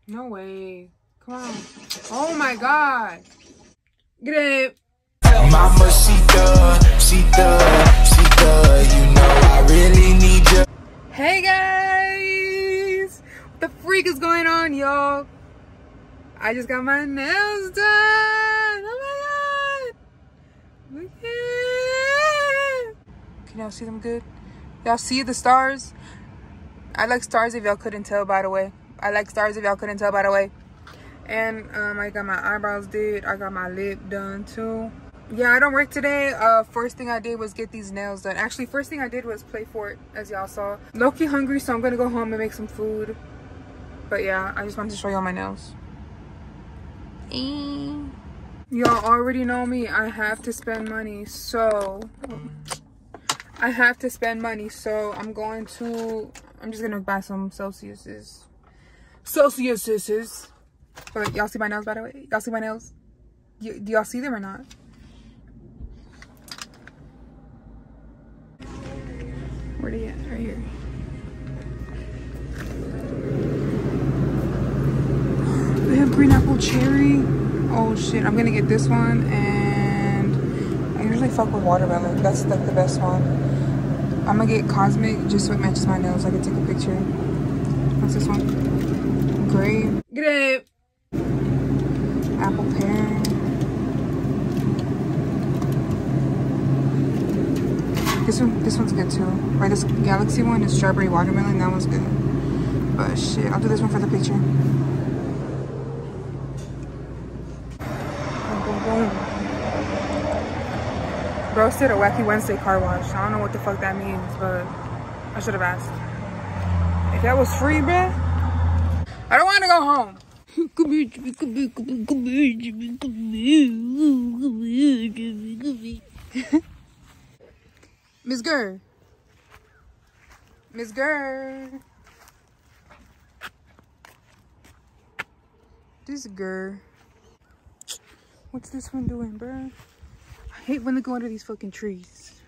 No way. Come on. Oh my God. Get it. Mama, she does, you know I really need you. Hey guys. What the freak is going on, y'all? I just got my nails done. Oh my God. Look at it. Can y'all see them good? Y'all see the stars? I like stars if y'all couldn't tell, by the way. And I got my eyebrows did. I got my lip done too. Yeah, I don't work today. First thing I did was get these nails done. Actually, first thing I did was play Fort, as y'all saw. Low-key hungry, so I'm gonna go home and make some food. But yeah, I just wanted to show y'all my nails. Y'all already know me. I have to spend money, so I'm just gonna buy some Celsiuses. But y'all see my nails, by the way? Y'all see my nails? Do y'all see them or not? Where they at? Right here. They have green apple cherry. Oh shit, I'm gonna get this one, and I usually fuck with watermelon. That's like the best one. I'm gonna get cosmic just so it matches my nails. I can take a picture. What's this one? Gray. Get it. Apple pear. This one's good too. Right, this galaxy one is strawberry watermelon. That one's good. But shit, I'll do this one for the picture. Boom, boom, boom. Bro said a Wacky Wednesday car wash. I don't know what the fuck that means, but I should have asked. If that was free, bruh, I don't want to go home. Miss Gurr. Miss Gurr. This Gurr. What's this one doing, bruh? I hate when they go under these fucking trees.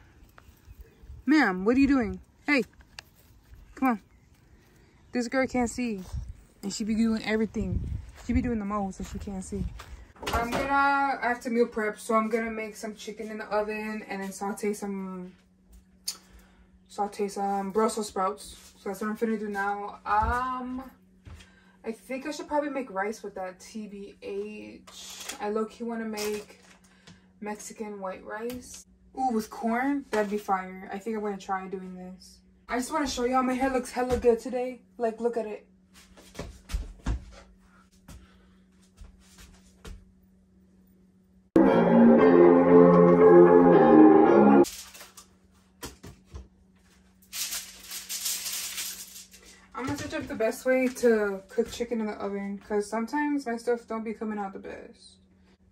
Ma'am, what are you doing? Hey, come on. This girl can't see. And she be doing everything. She be doing the most and she can't see. I have to meal prep, so I'm gonna make some chicken in the oven and then saute some Brussels sprouts. So that's what I'm finna do now. I think I should probably make rice with that, TBH. I low-key wanna make Mexican white rice. Ooh, with corn? That'd be fire. I think I'm gonna try doing this. I just wanna show y'all my hair looks hella good today. Like, look at it. I'm gonna switch up the best way to cook chicken in the oven because sometimes my stuff don't be coming out the best.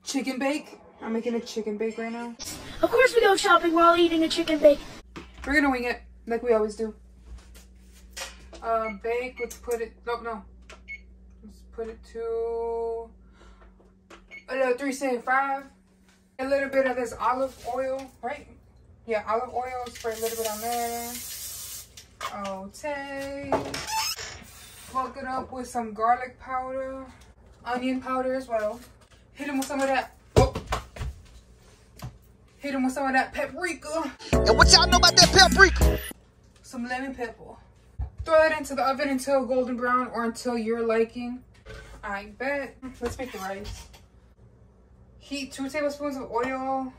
Chicken bake. I'm making a chicken bake right now. Of course we go shopping while eating a chicken bake. We're gonna wing it like we always do. Bake, let's put it, no. Let's put it to a little 375. A little bit of this olive oil, right? Yeah, olive oil, spray a little bit on there. Okay. Fuck it up with some garlic powder, onion powder as well. Hit him with some of that. Oh. Hit him with some of that paprika. And what y'all know about that paprika? Some lemon pepper. Throw that into the oven until golden brown or until your liking. I bet. Let's make the rice. Heat 2 tablespoons of oil.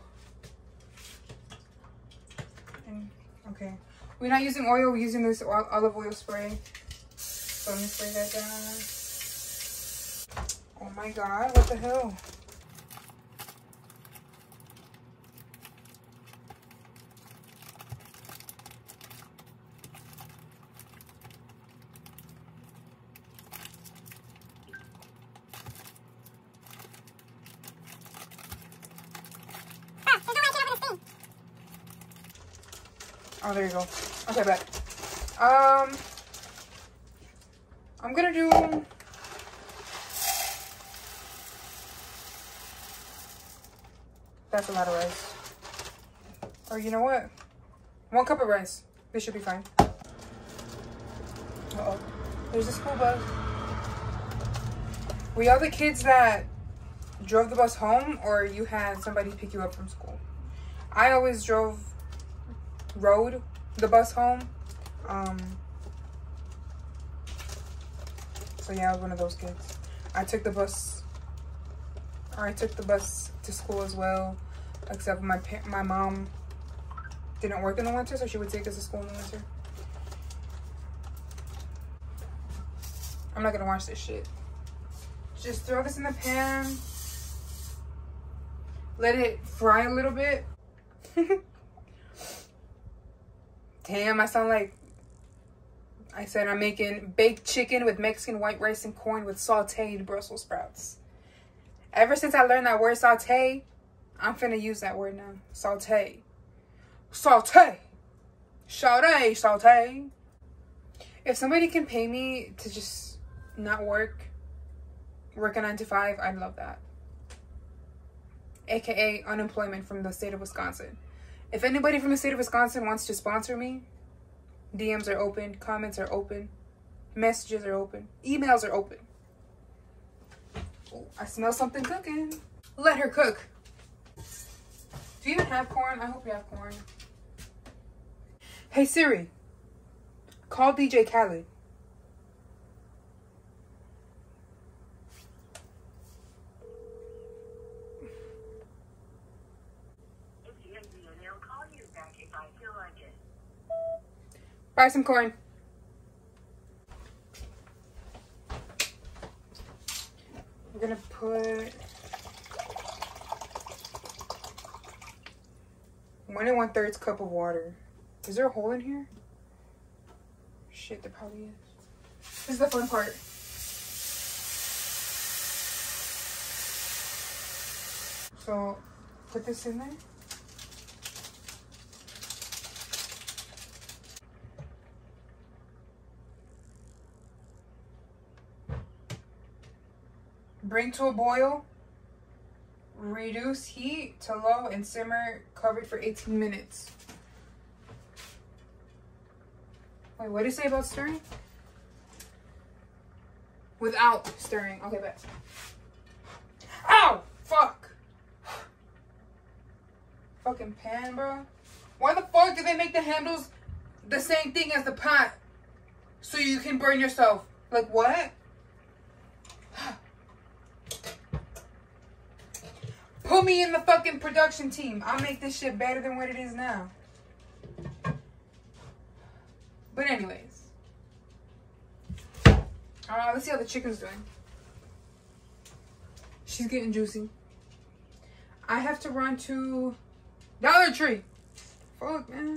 And, okay. We're not using oil, we're using this olive oil spray. So let me spray that down. Oh my God, what the hell? Oh, there you go. Okay, bet. I'm gonna do that's a lot of rice. Or you know what? 1 cup of rice. This should be fine. Uh-oh. There's a school bus. Were y'all the kids that drove the bus home, or you had somebody pick you up from school? I always rode the bus home. So yeah, I was one of those kids. I took the bus to school as well, except my mom didn't work in the winter, so she would take us to school in the winter. I'm not gonna watch this shit. Just throw this in the pan. Let it fry a little bit. Damn, I sound like I said I'm making baked chicken with Mexican white rice and corn with sauteed Brussels sprouts. Ever since I learned that word saute, I'm finna use that word now. Saute. Saute. Saute. Saute. If somebody can pay me to just not work a 9 to 5, I'd love that. AKA unemployment from the state of Wisconsin. If anybody from the state of Wisconsin wants to sponsor me, DMs are open, comments are open, messages are open, emails are open. Oh, I smell something cooking. Let her cook. Do you even have corn? I hope you have corn. Hey Siri, call DJ Khaled. Buy some corn. We're gonna put 1 1/3 cup of water. Is there a hole in here? Shit, there probably is. This is the fun part. So, put this in there. Bring to a boil. Reduce heat to low and simmer covered for 18 minutes. Wait, what did it say about stirring? Without stirring. Okay, bet. Ow! Fuck! Fucking pan, bro. Why the fuck do they make the handles the same thing as the pot? So you can burn yourself. Like, what? Put me in the fucking production team. I'll make this shit better than what it is now. But anyways. Let's see how the chicken's doing. She's getting juicy. I have to run to Dollar Tree. Fuck, man.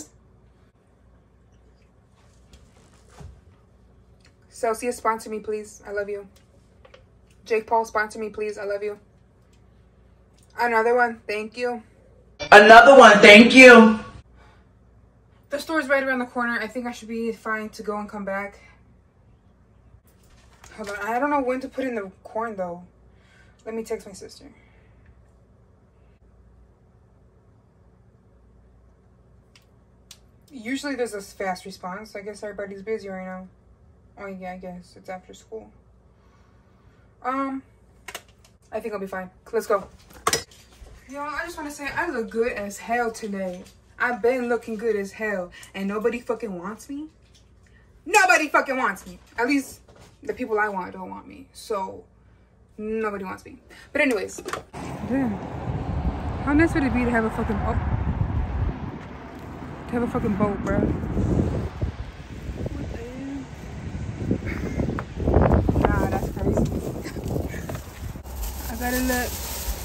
Celsius, sponsor me, please. I love you. Jake Paul, sponsor me, please. I love you. Another one, thank you. Another one, thank you. The store's right around the corner. I think I should be fine to go and come back. Hold on, I don't know when to put in the corn though. Let me text my sister. Usually there's a fast response. I guess everybody's busy right now. Oh yeah, I guess it's after school. I think I'll be fine. Let's go. Y'all, I just want to say I look good as hell today. I've been looking good as hell. And nobody fucking wants me. Nobody fucking wants me. At least the people I want don't want me. So, nobody wants me. But anyways. Damn. How nice would it be to have a fucking boat? To have a fucking boat, bro. What the hell? Nah, that's crazy.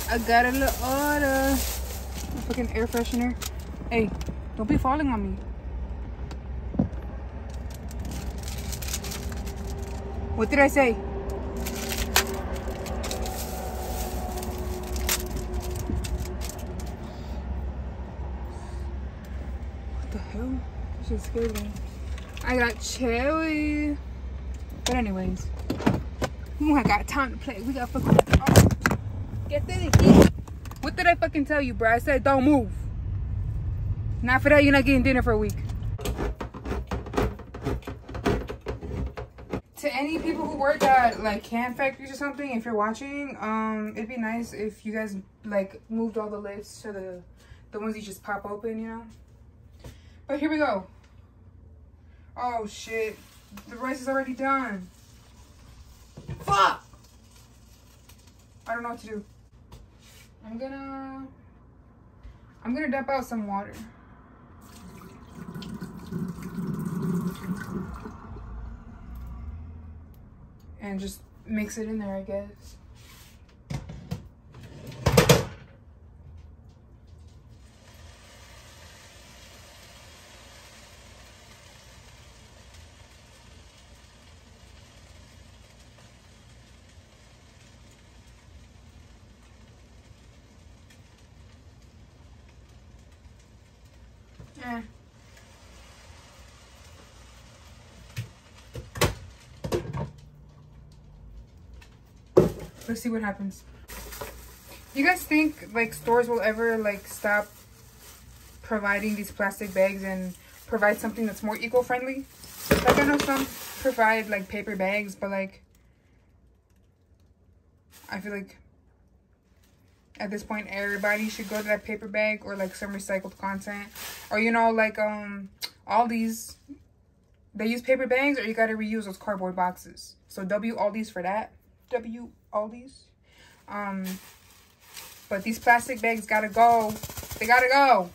I got a little order. A fucking air freshener. Hey, don't be falling on me. What did I say? What the hell? That shit scared me. I got cherry. But anyways. I got time to play. We got fucking... Oh. Get the heat. What did I fucking tell you, bro? I said don't move. Not for that, you're not getting dinner for a week. to any people who work at like can factories or something, if you're watching, it'd be nice if you guys like moved all the lids to the ones you just pop open, you know. But here we go. Oh shit, the rice is already done. Fuck! I don't know what to do. I'm gonna dump out some water. And just mix it in there, I guess. Let's see what happens. You guys think like stores will ever like stop providing these plastic bags and provide something that's more eco-friendly? Like I know some provide like paper bags, but like I feel like at this point everybody should go to that paper bag or like some recycled content, or you know, like all these, they use paper bags, or you got to reuse those cardboard boxes. So W all these for that. W all these. But these plastic bags gotta go. They gotta go.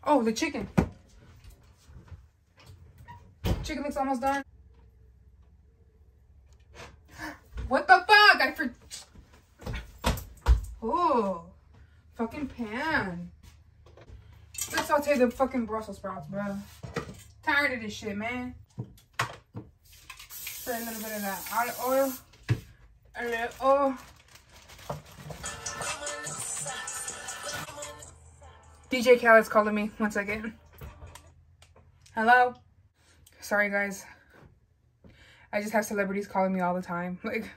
Oh, the chicken. Chicken looks almost done. What the fuck? Oh, fucking pan. Let's saute the fucking Brussels sprouts, bro. Tired of this shit, man. Spray a little bit of that olive oil. A little oil. DJ Khaled's calling me. 1 second. Hello? Sorry, guys. I just have celebrities calling me all the time. Like...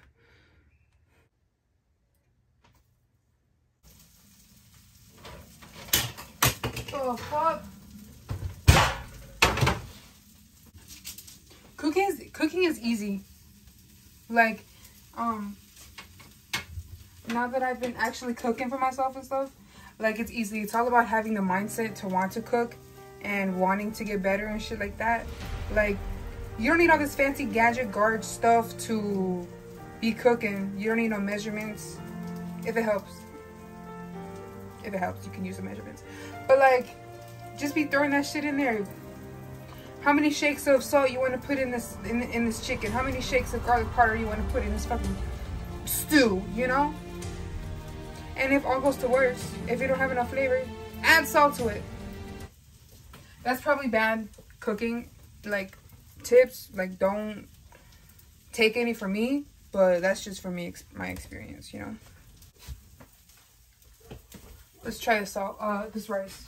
Oh, fuck. Cooking is easy. Like, now that I've been actually cooking for myself and stuff, like, it's easy. It's all about having the mindset to want to cook and wanting to get better and shit like that. Like, you don't need all this fancy gadget guard stuff to be cooking. You don't need no measurements. If it helps. If it helps, you can use the measurements. But like, just be throwing that shit in there. How many shakes of salt you want to put in this in this chicken? How many shakes of garlic powder you want to put in this fucking stew, you know? And if all goes to worse, if you don't have enough flavor, add salt to it. That's probably bad cooking, like, tips. Like, don't take any from me, but that's just for me, my experience, you know? Let's try this rice.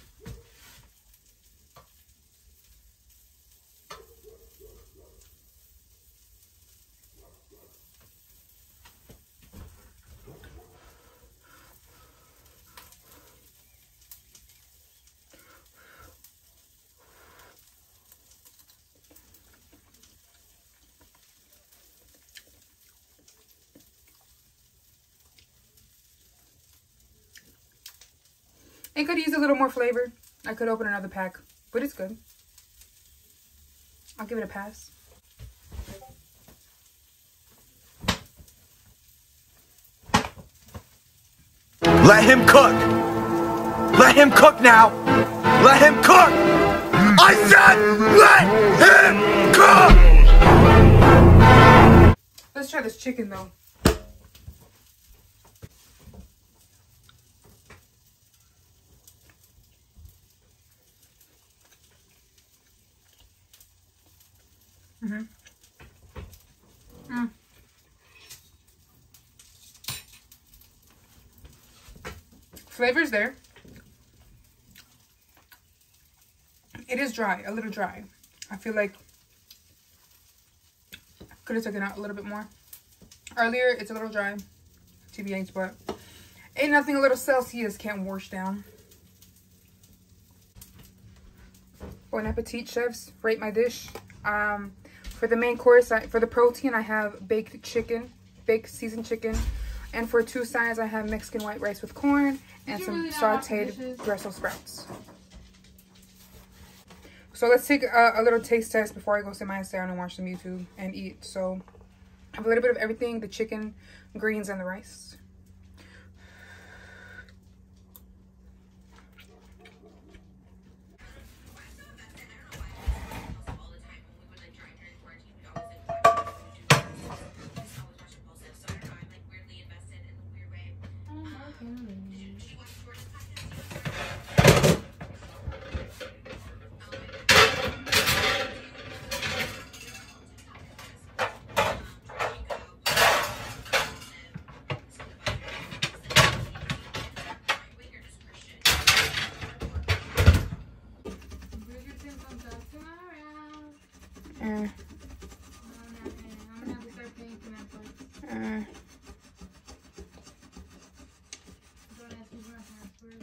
It could use a little more flavor. I could open another pack, but it's good. I'll give it a pass. Let him cook. Let him cook now. Let him cook. I said let him cook. Let's try this chicken though. Flavor's there. It is dry, a little dry. I feel like I could have taken out a little bit more. Earlier, it's a little dry, TBH, but ain't nothing a little Celsius can't wash down. Bon appetit, chefs. Rate my dish. For the main course, for the protein, I have baked seasoned chicken. And for 2 sides, I have Mexican white rice with corn and some sauteed Brussels sprouts. So let's take a little taste test before I go sit my ass down and watch some YouTube and eat. So I have a little bit of everything, the chicken, greens, and the rice.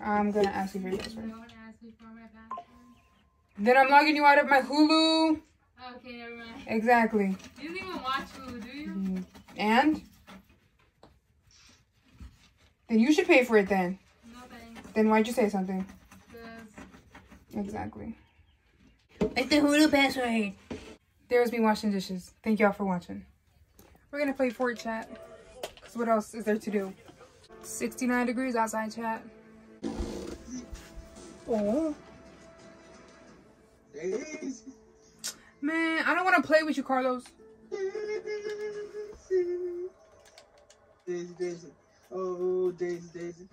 I'm gonna ask you for your password. Then I'm logging you out of my Hulu. Okay, never mind. Exactly. You don't even watch Hulu, do you? And? Then you should pay for it then. No thanks. Then why'd you say something? Exactly. It's the Hulu password. There's me washing dishes. Thank y'all for watching. We're gonna play Fort Chat. Cause what else is there to do? 69 degrees outside, chat. Oh. Man, I don't want to play with you, Carlos. Daisy, Daisy. Oh, Daisy, Daisy.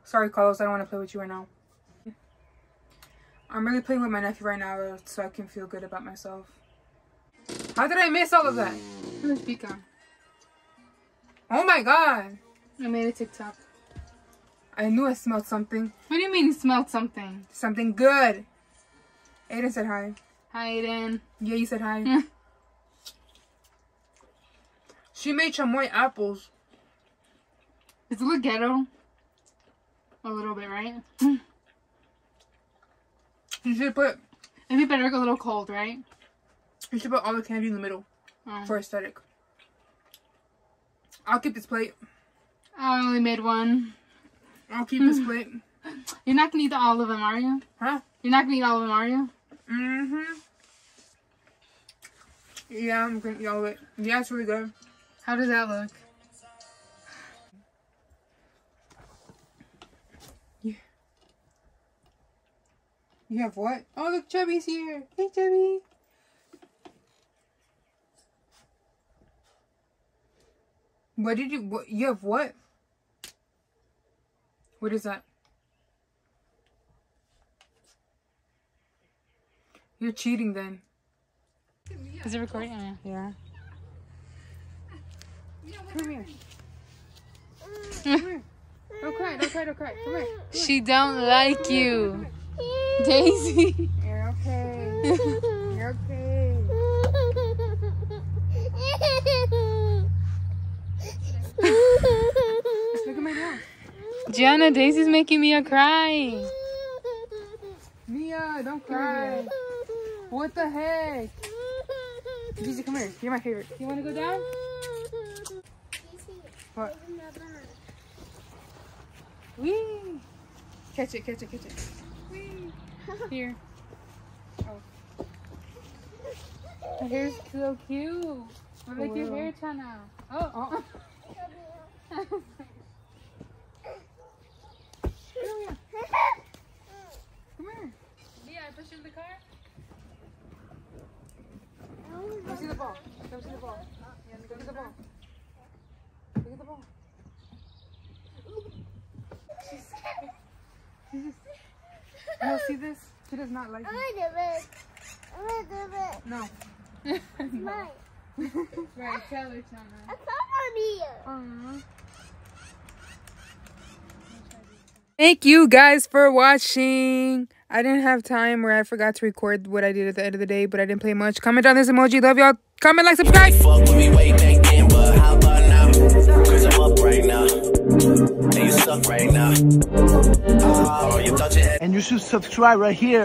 Sorry, Carlos. I don't want to play with you right now. I'm really playing with my nephew right now so I can feel good about myself. How did I miss all of that? Turn the speaker on. Oh my god. I made a TikTok. I knew I smelled something. What do you mean you smelled something? Something good. Aiden said hi. Hi, Aiden. Yeah, you said hi. She made chamoy apples. It's a little ghetto. A little bit, right? You should put... It'd be better like a little cold, right? You should put all the candy in the middle for aesthetic. I'll keep this plate. I only made one. I'll keep this plate. You're not gonna eat all of them, are you? Huh? You're not gonna eat all of them, are you? Mm-hmm. Yeah, I'm gonna eat all of it. Yeah, it's really good. How does that look? Yeah. You have what? Oh, look, Chubby's here. Hey, Chubby. What did you... you have what? What is that? You're cheating then. Is it recording? Yeah. Come here. Come here. Don't cry, don't cry, don't cry. Come here. She don't like you. Daisy. You're okay. You're okay. Look at my nose. Gianna, Daisy's making Mia cry. Mia, don't cry. What the heck? Daisy, come here. You're my favorite. You want to go down? What? Whee! Catch it, catch it, catch it. Whee! Here. Oh. Her hair's so cute. I like your hair, Chana. Oh. Oh. Come here. Yeah, I pushed in the car. Let me see the ball. Let me see the ball. Yeah, look at the ball. Look at the ball. She's scared. She's just... You see this? She does not like me. No. No. Right, tell her, Chana. Thank you guys for watching. I didn't have time where I forgot to record what I did at the end of the day, but I didn't play much. Comment down this emoji. Love y'all. Comment, like, subscribe. Fuck with me way back then, but how about now? Cause I'm up right now. And you suck right now. Oh, you thought you had... And you should subscribe right here.